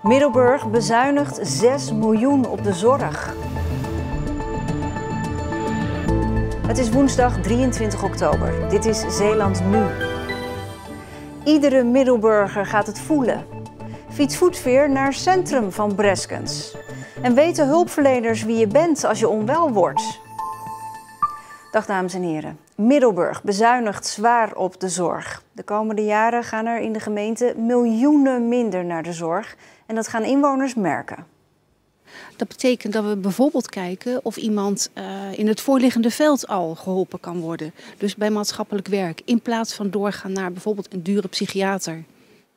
Middelburg bezuinigt 6 miljoen op de zorg. Het is woensdag 23 oktober. Dit is Zeeland Nu. Iedere Middelburger gaat het voelen. Fiets voetveer naar centrum van Breskens. En weten hulpverleners wie je bent als je onwel wordt? Dag dames en heren. Middelburg bezuinigt zwaar op de zorg. De komende jaren gaan er in de gemeente miljoenen minder naar de zorg. En dat gaan inwoners merken. Dat betekent dat we bijvoorbeeld kijken of iemand in het voorliggende veld al geholpen kan worden. Dus bij maatschappelijk werk, in plaats van doorgaan naar bijvoorbeeld een dure psychiater.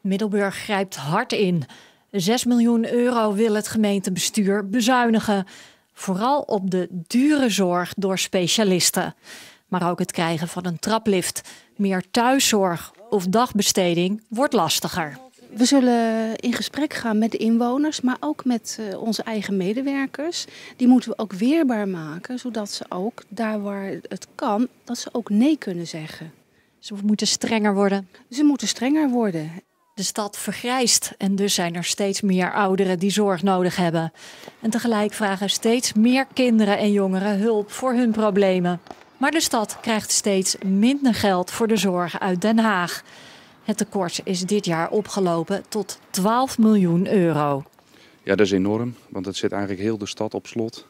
Middelburg grijpt hard in. 6 miljoen euro wil het gemeentebestuur bezuinigen. Vooral op de dure zorg door specialisten. Maar ook het krijgen van een traplift, meer thuiszorg of dagbesteding wordt lastiger. We zullen in gesprek gaan met de inwoners, maar ook met onze eigen medewerkers. Die moeten we ook weerbaar maken, zodat ze ook, daar waar het kan, dat ze ook nee kunnen zeggen. Ze moeten strenger worden. Ze moeten strenger worden. De stad vergrijst en dus zijn er steeds meer ouderen die zorg nodig hebben. En tegelijk vragen steeds meer kinderen en jongeren hulp voor hun problemen. Maar de stad krijgt steeds minder geld voor de zorg uit Den Haag. Het tekort is dit jaar opgelopen tot 12 miljoen euro. Ja, dat is enorm, want het zet eigenlijk heel de stad op slot.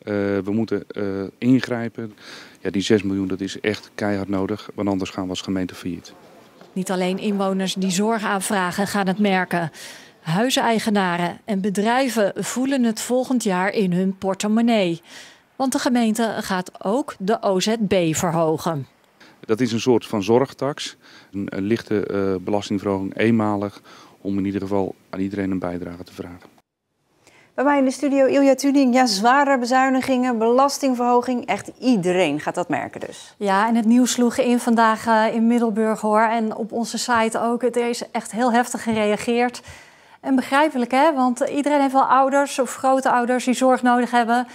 We moeten ingrijpen. Ja, die 6 miljoen dat is echt keihard nodig, want anders gaan we als gemeente failliet. Niet alleen inwoners die zorg aanvragen gaan het merken. Huiseigenaren en bedrijven voelen het volgend jaar in hun portemonnee. Want de gemeente gaat ook de OZB verhogen. Dat is een soort van zorgtax. Een lichte belastingverhoging eenmalig om in ieder geval aan iedereen een bijdrage te vragen. Bij mij in de studio Ilja Tuding. Ja, zware bezuinigingen, belastingverhoging. Echt iedereen gaat dat merken dus. Ja, en het nieuws sloeg in vandaag in Middelburg hoor. En op onze site ook. Het is echt heel heftig gereageerd. En begrijpelijk hè, want iedereen heeft wel ouders of grootouders die zorg nodig hebben.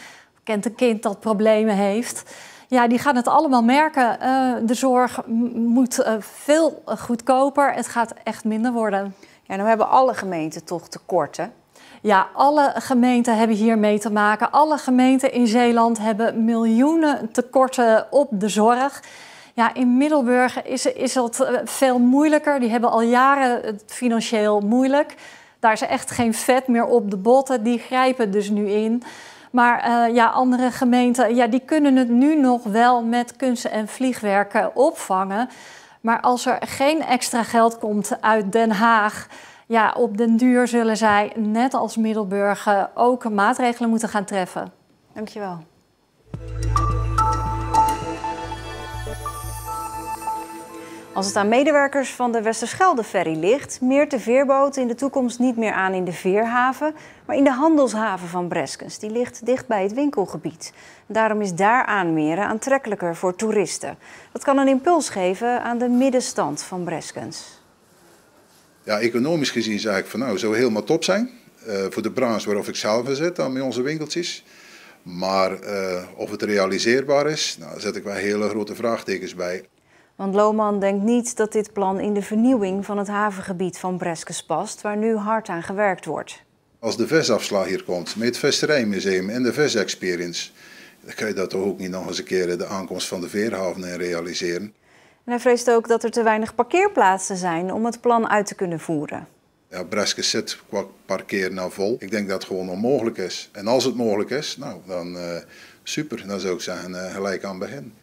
Kent een kind dat problemen heeft. Ja, die gaan het allemaal merken. De zorg moet veel goedkoper. Het gaat echt minder worden. Ja, nou hebben alle gemeenten toch tekorten. Ja, alle gemeenten hebben hiermee te maken. Alle gemeenten in Zeeland hebben miljoenen tekorten op de zorg. Ja, in Middelburg is het veel moeilijker. Die hebben al jaren het financieel moeilijk. Daar is echt geen vet meer op de botten. Die grijpen dus nu in. Maar andere gemeenten die kunnen het nu nog wel met kunsten en vliegwerken opvangen. Maar als er geen extra geld komt uit Den Haag, ja, op den duur zullen zij, net als Middelburg, ook maatregelen moeten gaan treffen. Dankjewel. Als het aan medewerkers van de Westerschelde-ferry ligt, meert de veerboot in de toekomst niet meer aan in de veerhaven, maar in de handelshaven van Breskens. Die ligt dicht bij het winkelgebied. Daarom is daar aanmeren aantrekkelijker voor toeristen. Dat kan een impuls geven aan de middenstand van Breskens. Ja, economisch gezien zeg ik van nou, zou helemaal top zijn. Voor de branche waarop ik zelf in zit, dan met onze winkeltjes. Maar of het realiseerbaar is, nou, daar zet ik wel hele grote vraagtekens bij. Want Lohman denkt niet dat dit plan in de vernieuwing van het havengebied van Breskens past, waar nu hard aan gewerkt wordt. Als de visafslag hier komt, met het Visserijmuseum en de Vis-experience, dan kan je dat toch ook niet nog eens een keer de aankomst van de veerhaven in realiseren. En hij vreest ook dat er te weinig parkeerplaatsen zijn om het plan uit te kunnen voeren. Ja, Breskens zit qua parkeer nou vol. Ik denk dat het gewoon onmogelijk is. En als het mogelijk is, nou dan super. Dan zou ik zeggen gelijk aan begin.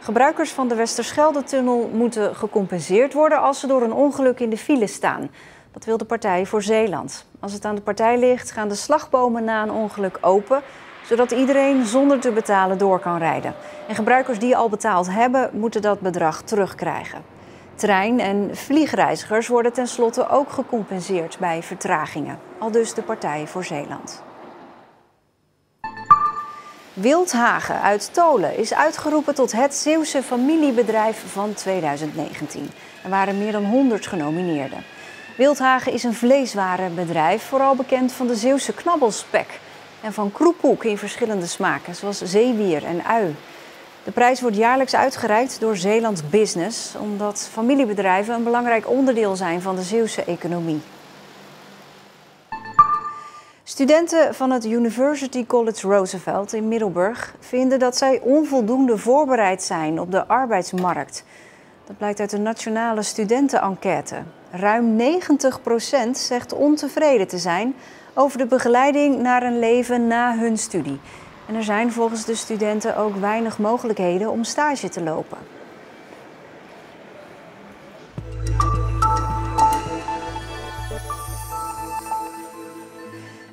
Gebruikers van de Westerschelde-tunnel moeten gecompenseerd worden als ze door een ongeluk in de file staan. Dat wil de Partij voor Zeeland. Als het aan de partij ligt, gaan de slagbomen na een ongeluk open, zodat iedereen zonder te betalen door kan rijden. En gebruikers die al betaald hebben, moeten dat bedrag terugkrijgen. Trein- en vliegreizigers worden tenslotte ook gecompenseerd bij vertragingen. Aldus de Partij voor Zeeland. Wildhagen uit Tolen is uitgeroepen tot het Zeeuwse familiebedrijf van 2019. Er waren meer dan 100 genomineerden. Wildhagen is een vleeswarenbedrijf, vooral bekend van de Zeeuwse knabbelspek en van kroekoek in verschillende smaken, zoals zeewier en ui. De prijs wordt jaarlijks uitgereikt door Zeeland Business, omdat familiebedrijven een belangrijk onderdeel zijn van de Zeeuwse economie. Studenten van het University College Roosevelt in Middelburg vinden dat zij onvoldoende voorbereid zijn op de arbeidsmarkt. Dat blijkt uit de nationale studentenenquête. Ruim 90% zegt ontevreden te zijn over de begeleiding naar een leven na hun studie. En er zijn volgens de studenten ook weinig mogelijkheden om stage te lopen.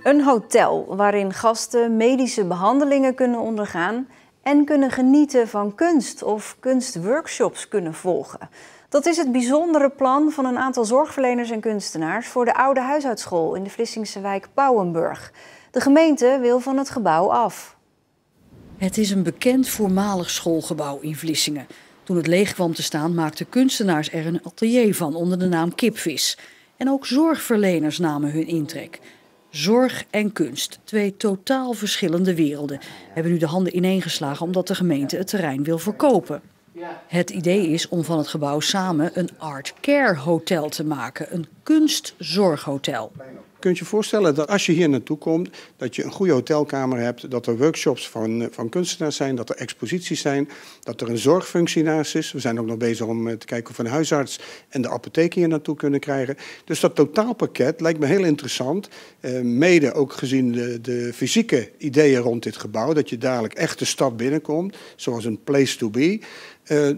Een hotel waarin gasten medische behandelingen kunnen ondergaan en kunnen genieten van kunst of kunstworkshops kunnen volgen. Dat is het bijzondere plan van een aantal zorgverleners en kunstenaars voor de oude huishoudschool in de Vlissingse wijk Pauwenburg. De gemeente wil van het gebouw af. Het is een bekend voormalig schoolgebouw in Vlissingen. Toen het leeg kwam te staan maakten kunstenaars er een atelier van onder de naam Kipvis. En ook zorgverleners namen hun intrek. Zorg en kunst, twee totaal verschillende werelden, hebben nu de handen ineengeslagen omdat de gemeente het terrein wil verkopen. Het idee is om van het gebouw samen een art care hotel te maken, een kunstzorghotel. Kun je je voorstellen dat als je hier naartoe komt, dat je een goede hotelkamer hebt, dat er workshops van kunstenaars zijn, dat er exposities zijn, dat er een zorgfunctie naast is. We zijn ook nog bezig om te kijken of we een huisarts en de apotheek hier naartoe kunnen krijgen. Dus dat totaalpakket lijkt me heel interessant. Mede ook gezien de fysieke ideeën rond dit gebouw, dat je dadelijk echt de stad binnenkomt, zoals een place to be.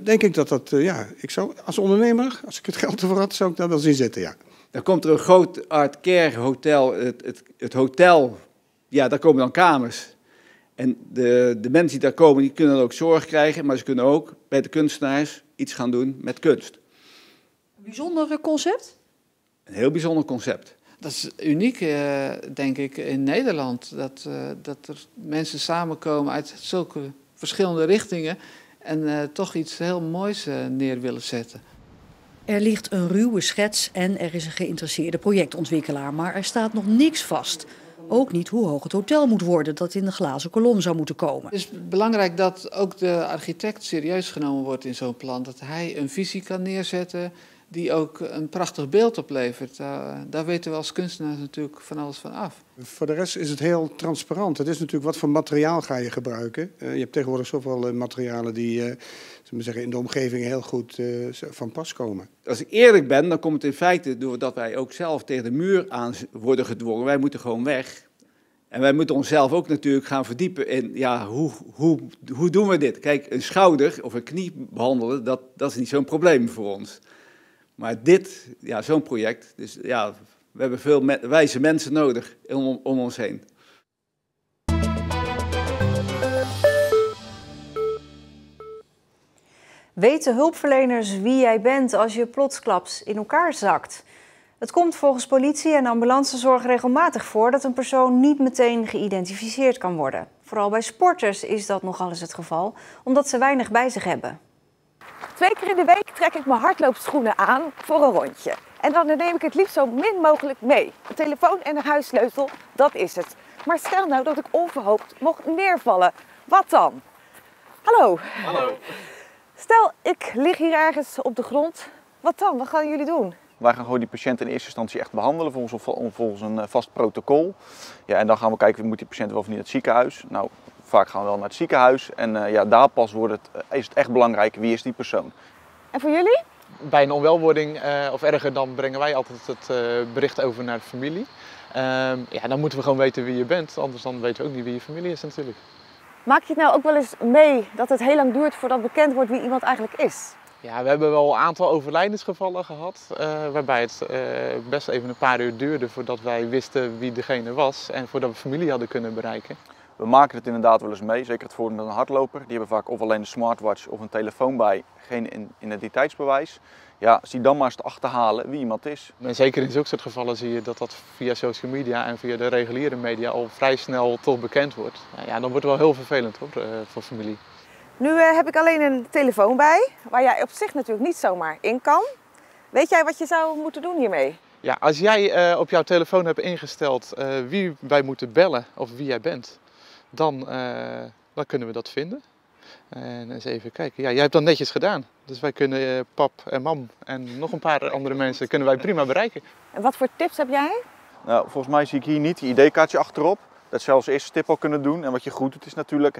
Denk ik dat ik zou als ondernemer, als ik het geld ervoor had, zou ik daar wel zien zitten, ja. Dan komt er een groot art care hotel. Het hotel, ja, daar komen dan kamers. En de mensen die daar komen, die kunnen dan ook zorg krijgen. Maar ze kunnen ook bij de kunstenaars iets gaan doen met kunst. Een bijzonder concept? Een heel bijzonder concept. Dat is uniek, denk ik, in Nederland. Dat er mensen samenkomen uit zulke verschillende richtingen en toch iets heel moois neer willen zetten. Er ligt een ruwe schets en er is een geïnteresseerde projectontwikkelaar, maar er staat nog niks vast. Ook niet hoe hoog het hotel moet worden dat in de glazen kolom zou moeten komen. Het is belangrijk dat ook de architect serieus genomen wordt in zo'n plan. Dat hij een visie kan neerzetten die ook een prachtig beeld oplevert. Daar weten we als kunstenaars natuurlijk van alles van af. Voor de rest is het heel transparant. Het is natuurlijk wat voor materiaal ga je gebruiken. Je hebt tegenwoordig zoveel materialen die in de omgeving heel goed van pas komen. Als ik eerlijk ben, dan komt het in feite doordat wij ook zelf tegen de muur aan worden gedwongen. Wij moeten gewoon weg. En wij moeten onszelf ook natuurlijk gaan verdiepen in, ja, hoe doen we dit? Kijk, een schouder of een knie behandelen, dat is niet zo'n probleem voor ons. Maar dit, ja, zo'n project, dus ja, we hebben veel wijze mensen nodig om ons heen. Weten hulpverleners wie jij bent als je plotsklaps in elkaar zakt? Het komt volgens politie en ambulancezorg regelmatig voor dat een persoon niet meteen geïdentificeerd kan worden. Vooral bij sporters is dat nogal eens het geval, omdat ze weinig bij zich hebben. 2 keer in de week trek ik mijn hardloopschoenen aan voor een rondje. En dan neem ik het liefst zo min mogelijk mee. Een telefoon en een huissleutel, dat is het. Maar stel nou dat ik onverhoopt mocht neervallen. Wat dan? Hallo. Hallo. Stel, ik lig hier ergens op de grond. Wat dan? Wat gaan jullie doen? Wij gaan gewoon die patiënt in eerste instantie echt behandelen volgens een vast protocol. Ja, en dan gaan we kijken, moet die patiënt wel of niet naar het ziekenhuis? Nou, vaak gaan we wel naar het ziekenhuis. En daar pas is het echt belangrijk, wie is die persoon. En voor jullie? Bij een onwelwording of erger, dan brengen wij altijd het bericht over naar de familie. Dan moeten we gewoon weten wie je bent, anders dan weten we ook niet wie je familie is natuurlijk. Maak je het nou ook wel eens mee dat het heel lang duurt voordat bekend wordt wie iemand eigenlijk is? Ja, we hebben wel een aantal overlijdensgevallen gehad, waarbij het best even een paar uur duurde voordat wij wisten wie degene was en voordat we familie hadden kunnen bereiken. We maken het inderdaad wel eens mee, zeker het voordeel van een hardloper. Die hebben vaak of alleen een smartwatch of een telefoon bij, geen identiteitsbewijs. Ja, zie dan maar eens te achterhalen wie iemand is. En zeker in zulke soort gevallen zie je dat via social media en via de reguliere media al vrij snel toch bekend wordt. Ja, dan wordt het wel heel vervelend hoor, voor familie. Nu heb ik alleen een telefoon bij, waar jij op zich natuurlijk niet zomaar in kan. Weet jij wat je zou moeten doen hiermee? Ja, als jij op jouw telefoon hebt ingesteld wie wij moeten bellen of wie jij bent, dan kunnen we dat vinden. En eens even kijken. Ja, jij hebt dat netjes gedaan. Dus wij kunnen pap en mam en nog een paar andere mensen kunnen wij prima bereiken. En wat voor tips heb jij? Nou, volgens mij zie ik hier niet je ID-kaartje achterop. Dat zou je als eerste tip al kunnen doen. En wat je goed doet is natuurlijk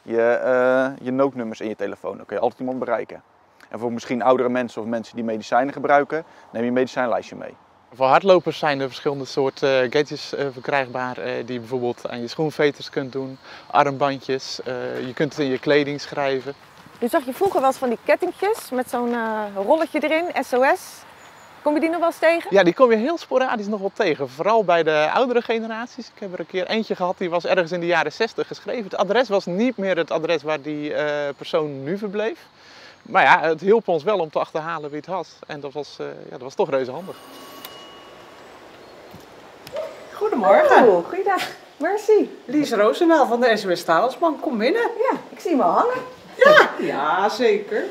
je noodnummers in je telefoon. Dan kun je altijd iemand bereiken. En voor misschien oudere mensen of mensen die medicijnen gebruiken, neem je medicijnlijstje mee. Voor hardlopers zijn er verschillende soorten gadgets verkrijgbaar die je bijvoorbeeld aan je schoenveters kunt doen, armbandjes, je kunt het in je kleding schrijven. Nu zag je vroeger wel eens van die kettingjes met zo'n rolletje erin, SOS. Kom je die nog wel eens tegen? Ja, die kom je heel sporadisch nog wel tegen, vooral bij de oudere generaties. Ik heb er een keer eentje gehad, die was ergens in de jaren 60 geschreven. Het adres was niet meer het adres waar die persoon nu verbleef. Maar ja, het hielp ons wel om te achterhalen wie het was. En dat was toch reuze handig. Goedemorgen. Oh, goeiedag. Merci. Lies Roosendaal van de SOS Talisman. Kom binnen. Ja, ik zie hem al hangen. Ja, zeker.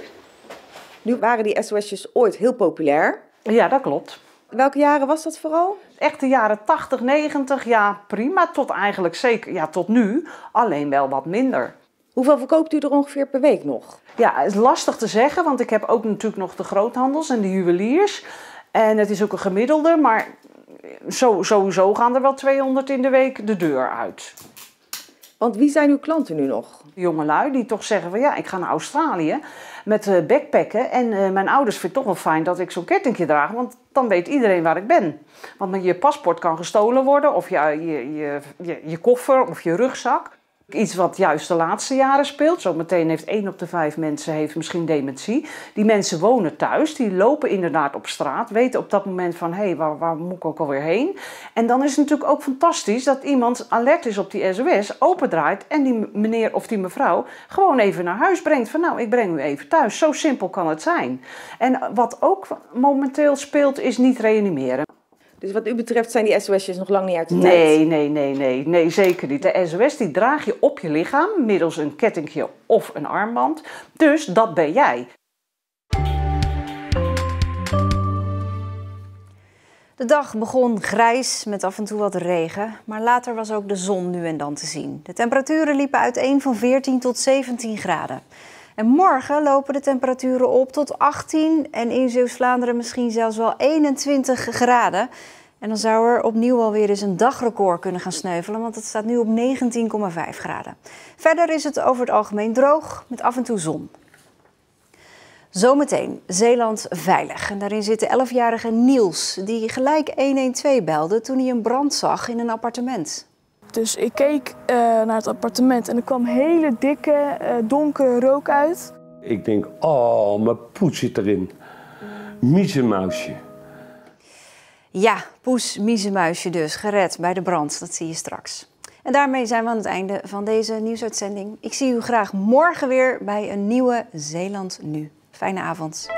Nu waren die SOS'jes ooit heel populair. Ja, dat klopt. Welke jaren was dat vooral? Echt de jaren 80, 90, ja prima. Tot eigenlijk zeker, ja tot nu. Alleen wel wat minder. Hoeveel verkoopt u er ongeveer per week nog? Ja, het is lastig te zeggen, want ik heb ook natuurlijk nog de groothandels en de juweliers. En het is ook een gemiddelde, maar sowieso gaan er wel 200 in de week de deur uit. Want wie zijn uw klanten nu nog? Jongelui die toch zeggen van ja, ik ga naar Australië met backpacken. En mijn ouders vinden het toch wel fijn dat ik zo'n kettingje draag, want dan weet iedereen waar ik ben. Want je paspoort kan gestolen worden, of je koffer of je rugzak. Iets wat juist de laatste jaren speelt. Zometeen heeft 1 op de 5 mensen heeft misschien dementie. Die mensen wonen thuis, die lopen inderdaad op straat, weten op dat moment van hé, waar moet ik ook alweer heen? En dan is het natuurlijk ook fantastisch dat iemand alert is op die SOS, opendraait en die meneer of die mevrouw gewoon even naar huis brengt. Van nou, ik breng u even thuis. Zo simpel kan het zijn. En wat ook momenteel speelt is niet reanimeren. Dus wat u betreft zijn die SOS'jes nog lang niet uit de tijd? Nee, zeker niet. De SOS die draag je op je lichaam middels een kettingje of een armband. Dus dat ben jij. De dag begon grijs met af en toe wat regen, maar later was ook de zon nu en dan te zien. De temperaturen liepen uiteen van 14 tot 17 graden. En morgen lopen de temperaturen op tot 18 en in Zeeuws-Vlaanderen misschien zelfs wel 21 graden. En dan zou er opnieuw alweer eens een dagrecord kunnen gaan sneuvelen, want het staat nu op 19,5 graden. Verder is het over het algemeen droog, met af en toe zon. Zometeen Zeeland Veilig. En daarin zit de 11-jarige Niels, die gelijk 112 belde toen hij een brand zag in een appartement. Dus ik keek naar het appartement en er kwam hele dikke, donkere rook uit. Ik denk, oh, mijn poes zit erin. Miezenmuisje. Ja, Poes Miezenmuisje dus, gered bij de brand. Dat zie je straks. En daarmee zijn we aan het einde van deze nieuwsuitzending. Ik zie u graag morgen weer bij een nieuwe Zeeland Nu. Fijne avond.